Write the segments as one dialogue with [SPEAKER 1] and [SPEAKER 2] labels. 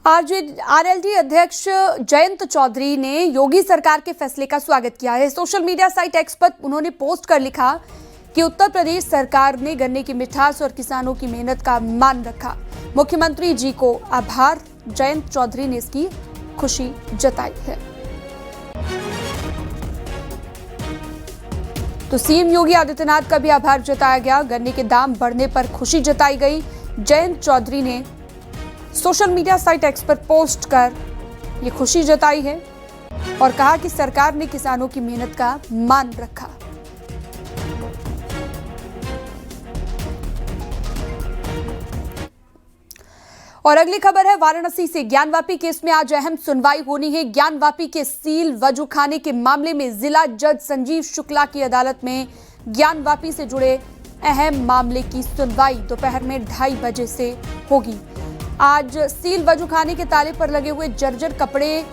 [SPEAKER 1] RLD अध्यक्ष जयंत चौधरी ने योगी सरकार के फैसले का स्वागत किया है। सोशल मीडिया साइट एक्स पर उन्होंने पोस्ट कर लिखा कि उत्तर प्रदेश सरकार ने गन्ने की मिठास और किसानों की मेहनत का मान रखा। मुख्यमंत्री जी को आभार। जयंत चौधरी ने इसकी खुशी जताई है। तो सीएम योगी आदित्यनाथ का भी आभार जताया गया। गन्ने के दाम बढ़ने पर खुशी जताई गई। जयंत चौधरी ने सोशल मीडिया साइट एक्स पर पोस्ट कर ये खुशी जताई है और कहा कि सरकार ने किसानों की मेहनत का मान रखा। और अगली खबर है वाराणसी से। ज्ञानवापी केस में आज अहम सुनवाई होनी है। ज्ञानवापी के सील वजूखाने के मामले में जिला जज संजीव शुक्ला की अदालत में ज्ञानवापी से जुड़े अहम मामले की सुनवाई दोपहर में 2:30 बजे से होगी। आज सील वजूखाने के ताले पर लगे हुए जर्जर कपड़े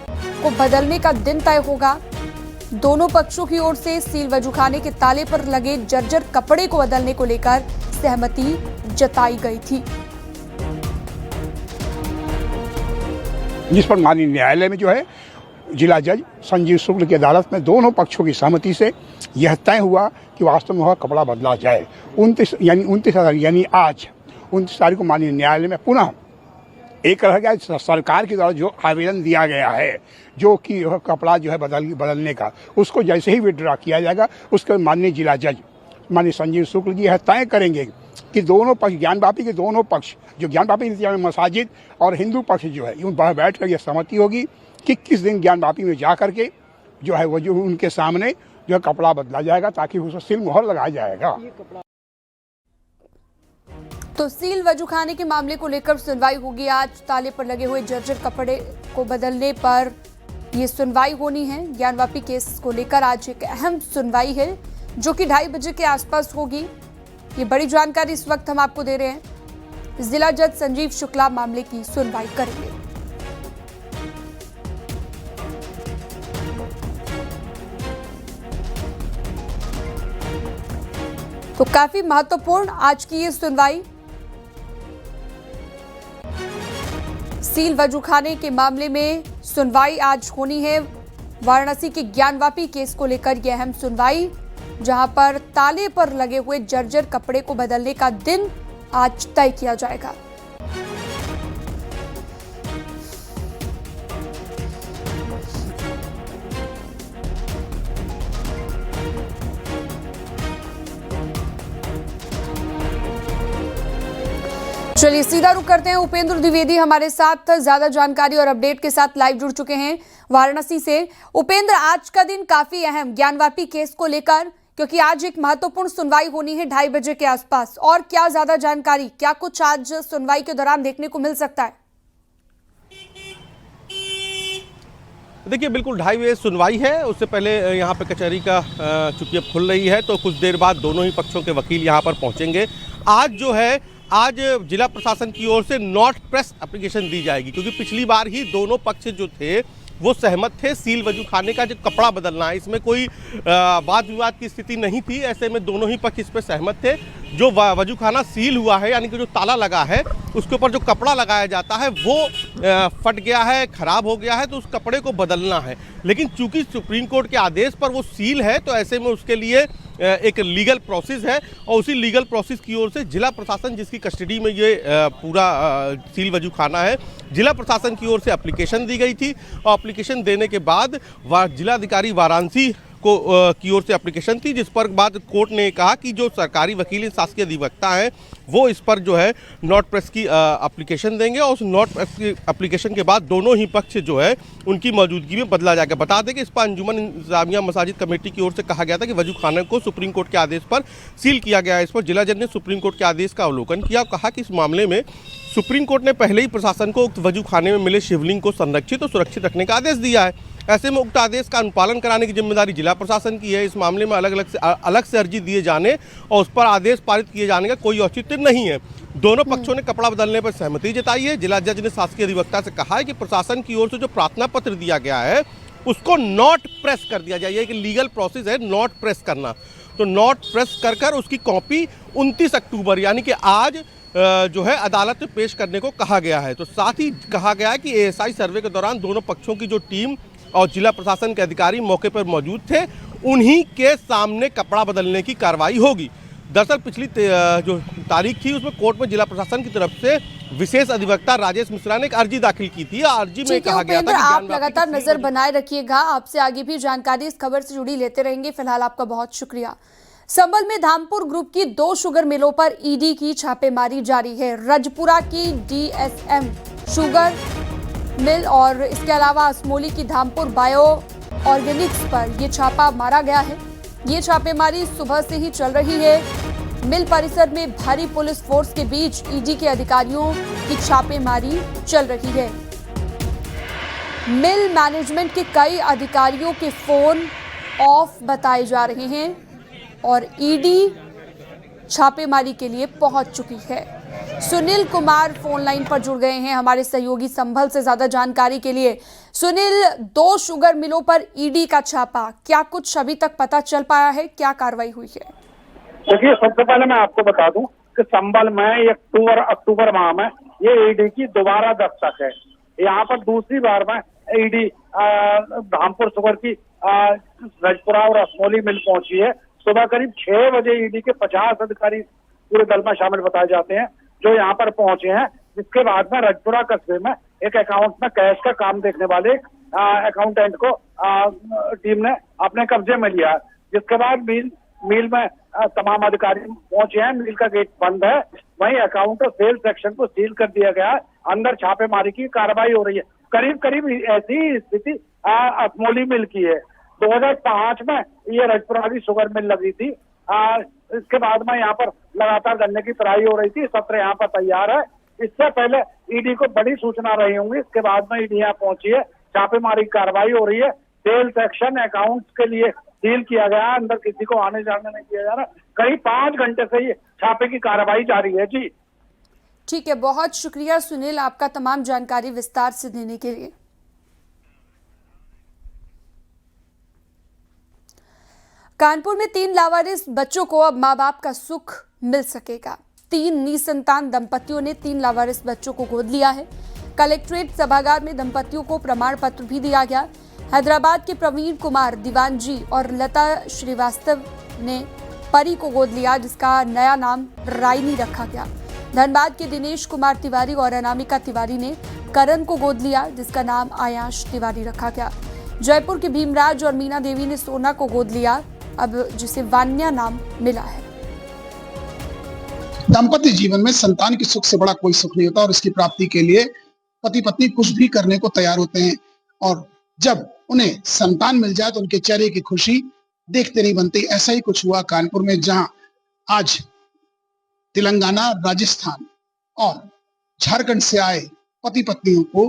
[SPEAKER 1] को बदलने का दिन तय होगा। दोनों पक्षों की ओर से सील वजूखाने के ताले पर लगे जर्जर कपड़े को बदलने को लेकर सहमति जताई गई थी,
[SPEAKER 2] जिस पर माननीय न्यायालय में जो है जिला जज संजीव शुक्ल की अदालत में दोनों पक्षों की सहमति से यह तय हुआ कि वास्तव में वह कपड़ा बदला जाए। 29 यानी आज 29 तारीख को माननीय न्यायालय में पुनः एक रह गया सरकार के द्वारा जो आवेदन दिया गया है, जो कि कपड़ा जो है बदलने का, उसको जैसे ही विड्रॉ किया जाएगा उसके माननीय जिला जज माननीय संजीव शुक्ल जी यह तय करेंगे कि दोनों पक्ष, ज्ञानवापी के दोनों पक्ष, जो ज्ञानवापी मसाजिद और हिंदू पक्ष जो है यूँ बैठ कर यह सहमति होगी कि किस दिन ज्ञानवापी में जा करके जो है वो जो उनके सामने जो है कपड़ा बदला जाएगा ताकि उसको सील मोहर लगाया जाएगा।
[SPEAKER 1] तो सील वजूखाने के मामले को लेकर सुनवाई होगी। आज ताले पर लगे हुए जर्जर कपड़े को बदलने पर यह सुनवाई होनी है। ज्ञानवापी केस को लेकर आज एक अहम सुनवाई है जो कि 2:30 बजे के आसपास होगी। ये बड़ी जानकारी इस वक्त हम आपको दे रहे हैं। जिला जज संजीव शुक्ला मामले की सुनवाई करेंगे। तो काफी महत्वपूर्ण आज की ये सुनवाई। सील वजूखाने के मामले में सुनवाई आज होनी है। वाराणसी के ज्ञानवापी केस को लेकर यह अहम सुनवाई, जहां पर ताले पर लगे हुए जर्जर कपड़े को बदलने का दिन आज तय किया जाएगा। चलिए सीधा रुख करते हैं। उपेंद्र द्विवेदी हमारे साथ ज्यादा जानकारी और अपडेट के साथ लाइव जुड़ चुके हैं वाराणसी से। उपेंद्र, आज का दिन काफी अहम ज्ञानवापी केस को लेकर, क्योंकि आज एक महत्वपूर्ण सुनवाई होनी है 2:30 बजे के आसपास, और क्या ज्यादा जानकारी, क्या कुछ आज सुनवाई के दौरान देखने को मिल सकता है?
[SPEAKER 3] देखिए, बिल्कुल 2:30 बजे सुनवाई है। उससे पहले यहाँ पे कचहरी का चूंकि अब खुल रही है तो कुछ देर बाद दोनों ही पक्षों के वकील यहाँ पर पहुँचेंगे। आज जिला प्रशासन की ओर से नॉट प्रेस एप्लीकेशन दी जाएगी, क्योंकि पिछली बार ही दोनों पक्ष जो थे वो सहमत थे सील वजूखाने का जो कपड़ा बदलना है, इसमें कोई वाद विवाद की स्थिति नहीं थी। ऐसे में दोनों ही पक्ष इस पर सहमत थे। जो वजूखाना सील हुआ है, यानी कि जो ताला लगा है उसके ऊपर जो कपड़ा लगाया जाता है वो फट गया है, खराब हो गया है, तो उस कपड़े को बदलना है। लेकिन चूंकि सुप्रीम कोर्ट के आदेश पर वो सील है तो ऐसे में उसके लिए एक लीगल प्रोसेस है, और उसी लीगल प्रोसेस की ओर से जिला प्रशासन, जिसकी कस्टडी में ये पूरा सील वजूखाना है, जिला प्रशासन की ओर से एप्लीकेशन दी गई थी। और एप्लीकेशन देने के बाद जिलाधिकारी वाराणसी को की ओर से एप्लीकेशन थी, जिस पर बाद कोर्ट ने कहा कि जो सरकारी वकील शासकीय अधिवक्ता हैं वो इस पर जो है नॉट प्रेस की एप्लीकेशन देंगे, और उस नॉट प्रेस की एप्लीकेशन के बाद दोनों ही पक्ष जो है उनकी मौजूदगी में बदला जाएगा। बता दें कि इस पर अंजुमन इंतजामिया मसाजिद कमेटी की ओर से कहा गया था कि वजूखाने को सुप्रीम कोर्ट के आदेश पर सील किया गया है। इस पर जिला जज ने सुप्रीम कोर्ट के आदेश का अवलोकन किया और कहा कि इस मामले में सुप्रीम कोर्ट ने पहले ही प्रशासन को उक्त वजूखाने में मिले शिवलिंग को संरक्षित और सुरक्षित रखने का आदेश दिया है। ऐसे में उक्त आदेश का अनुपालन कराने की जिम्मेदारी जिला प्रशासन की है। इस मामले में अलग से अर्जी दिए जाने और उस पर आदेश पारित किए जाने का कोई औचित्य नहीं है। दोनों पक्षों ने कपड़ा बदलने पर सहमति जताई है। जिला जज ने शासकीय अधिवक्ता से कहा है कि प्रशासन की ओर से जो प्रार्थना पत्र दिया गया है उसको नॉट प्रेस कर दिया जाए। एक लीगल प्रोसेस है नॉट प्रेस करना, तो नॉट प्रेस कर उसकी कॉपी 29 अक्टूबर यानी कि आज जो है अदालत में पेश करने को कहा गया है। तो साथ ही कहा गया है कि एएसआई सर्वे के दौरान दोनों पक्षों की जो टीम और जिला प्रशासन के अधिकारी मौके पर मौजूद थे, उन्हीं के सामने कपड़ा बदलने की कार्रवाई होगी। दरअसल पिछली जो तारीख थी उसमें कोर्ट में जिला प्रशासन की तरफ से विशेष अधिवक्ता राजेश मिश्रा ने एक अर्जी दाखिल की थी। अर्जी में कहा गया था कि
[SPEAKER 1] आप लगातार नजर बनाए रखिएगा, आपसे आगे भी जानकारी इस खबर से जुड़ी लेते रहेंगे। फिलहाल आपका बहुत शुक्रिया। संभल में धामपुर ग्रुप की 2 शुगर मिलों पर ईडी की छापेमारी जारी है। रजपुरा की DSM शुगर मिल और इसके अलावा असमोली की धामपुर बायो ऑर्गेनिक्स पर यह छापा मारा गया है। ये छापेमारी सुबह से ही चल रही है। मिल परिसर में भारी पुलिस फोर्स के बीच ईडी के अधिकारियों की छापेमारी चल रही है। मिल मैनेजमेंट के कई अधिकारियों के फोन ऑफ बताए जा रहे हैं और ईडी छापेमारी के लिए पहुंच चुकी है। सुनील कुमार फोन लाइन पर जुड़ गए हैं हमारे सहयोगी संभल से ज्यादा जानकारी के लिए। सुनील, 2 शुगर मिलों पर ईडी का छापा, क्या कुछ अभी तक पता चल पाया है? क्या कार्रवाई हुई है?
[SPEAKER 4] देखिए, सबसे पहले मैं आपको बता दूं कि संभल में अक्टूबर माह में ये ईडी की दोबारा दस्तक है। यहाँ पर दूसरी बार में ईडी धामपुर शुगर की रजपुरा और असमोली मिल पहुंची है। सुबह करीब 6 बजे ईडी के 50 अधिकारी पूरे दल में शामिल बताए जाते हैं जो यहाँ पर पहुंचे हैं। जिसके बाद में रजपुरा कस्बे में एक अकाउंट में कैश का काम देखने वाले अकाउंटेंट को टीम ने अपने कब्जे में लिया। जिसके बाद मिल में तमाम अधिकारी पहुंचे हैं। मिल का गेट बंद है, वहीं अकाउंट और सेल्स सेक्शन को सील कर दिया गया है। अंदर छापेमारी की कार्रवाई हो रही है। करीब ऐसी स्थिति असमोली मिल की है। 2005 में ये रजपुरा की शुगर मिल लगी थी। इसके बाद में यहाँ पर लगातार गन्ने की पेराई हो रही थी। सत्र यहाँ पर तैयार है। इससे पहले ईडी को बड़ी सूचना रही होंगी। इसके बाद में ईडी यहाँ पहुंची है, छापेमारी कार्रवाई हो रही है। सेल्स सेक्शन अकाउंट्स के लिए सील किया गया, अंदर किसी को आने जाने नहीं किया जा रहा। करीब 5 घंटे से ये छापे की कार्रवाई जारी है। जी
[SPEAKER 1] ठीक है, बहुत शुक्रिया सुनील आपका तमाम जानकारी विस्तार से देने के लिए। कानपुर में 3 लावारिस बच्चों को अब मां बाप का सुख मिल सकेगा। 3 निसंतान दंपतियों ने 3 लावारिस बच्चों को गोद लिया है। कलेक्ट्रेट सभागार में दंपतियों को प्रमाण पत्र भी दिया गया। हैदराबाद के प्रवीण कुमार दीवानजी और लता श्रीवास्तव ने परी को गोद लिया, जिसका नया नाम राइनी रखा गया। धनबाद के दिनेश कुमार तिवारी और अनामिका तिवारी ने करण को गोद लिया, जिसका नाम आयाश तिवारी रखा गया। जयपुर के भीमराज और मीना देवी ने सोना को गोद लिया, अब जिसे वान्या नाम मिला है।
[SPEAKER 5] दाम्पत्य जीवन में संतान के सुख से बड़ा कोई सुख नहीं होता और इसकी प्राप्ति के लिए पति पत्नी कुछ भी करने को तैयार होते हैं। और जब उन्हें संतान मिल जाए तो उनके चेहरे की खुशी देखते नहीं बनती। ऐसा ही कुछ हुआ कानपुर में, जहां आज तेलंगाना, राजस्थान और झारखंड से आए पति पत्नियों को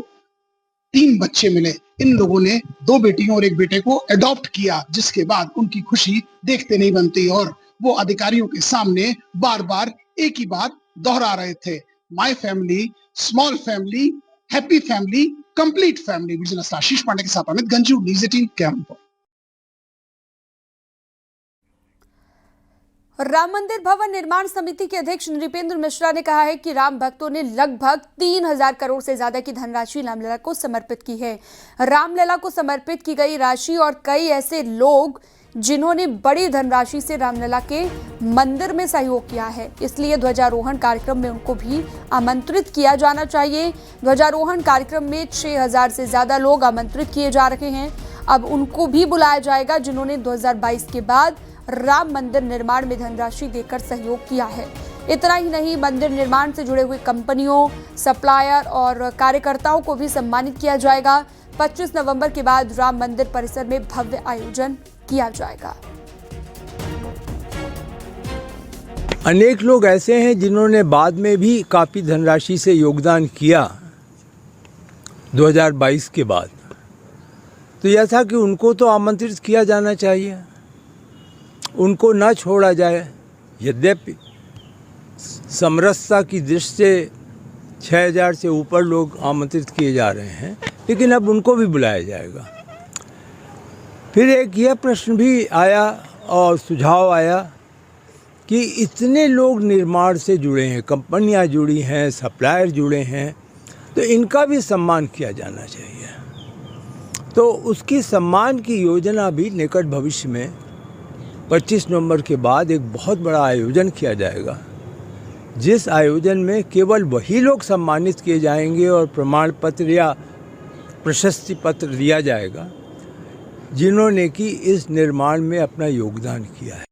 [SPEAKER 5] 3 बच्चे मिले। इन लोगों ने 2 बेटियों और 1 बेटे को अडॉप्ट किया, जिसके बाद उनकी खुशी देखते नहीं बनती और वो अधिकारियों के सामने बार बार एक ही बात दोहरा रहे थे, my family, small family, happy family, complete family. Business Ashish Pande के साथ अमित गंजू, न्यूज़ 18 कैंप।
[SPEAKER 1] राम मंदिर भवन निर्माण समिति के अध्यक्ष नृपेंद्र मिश्रा ने कहा है कि राम भक्तों ने लगभग 3000 करोड़ से ज्यादा की धनराशि रामलला को समर्पित की है। रामलला को समर्पित की गई राशि और कई ऐसे लोग जिन्होंने बड़ी धनराशि से रामलला के मंदिर में सहयोग किया है, इसलिए ध्वजारोहण कार्यक्रम में उनको भी आमंत्रित किया जाना चाहिए। ध्वजारोहण कार्यक्रम में 6000 से ज्यादा लोग आमंत्रित किए जा रहे हैं। अब उनको भी बुलाया जाएगा जिन्होंने 2022 के बाद राम मंदिर निर्माण में धनराशि देकर सहयोग किया है। इतना ही नहीं, मंदिर निर्माण से जुड़े हुए कंपनियों, सप्लायर और कार्यकर्ताओं को भी सम्मानित किया जाएगा। 25 नवंबर के बाद राम मंदिर परिसर में भव्य आयोजन किया जाएगा।
[SPEAKER 6] अनेक लोग ऐसे हैं जिन्होंने बाद में भी काफ़ी धनराशि से योगदान किया 2022 के बाद, तो यह था कि उनको तो आमंत्रित किया जाना चाहिए, उनको न छोड़ा जाए। यद्यपि समरसता की दृष्टि से 6000 से ऊपर लोग आमंत्रित किए जा रहे हैं, लेकिन अब उनको भी बुलाया जाएगा। फिर एक यह प्रश्न भी आया और सुझाव आया कि इतने लोग निर्माण से जुड़े हैं, कंपनियां जुड़ी हैं, सप्लायर जुड़े हैं, तो इनका भी सम्मान किया जाना चाहिए। तो उसकी सम्मान की योजना भी निकट भविष्य में 25 नवंबर के बाद एक बहुत बड़ा आयोजन किया जाएगा, जिस आयोजन में केवल वही लोग सम्मानित किए जाएंगे और प्रमाण पत्र या प्रशस्ति पत्र दिया जाएगा जिन्होंने कि इस निर्माण में अपना योगदान किया है।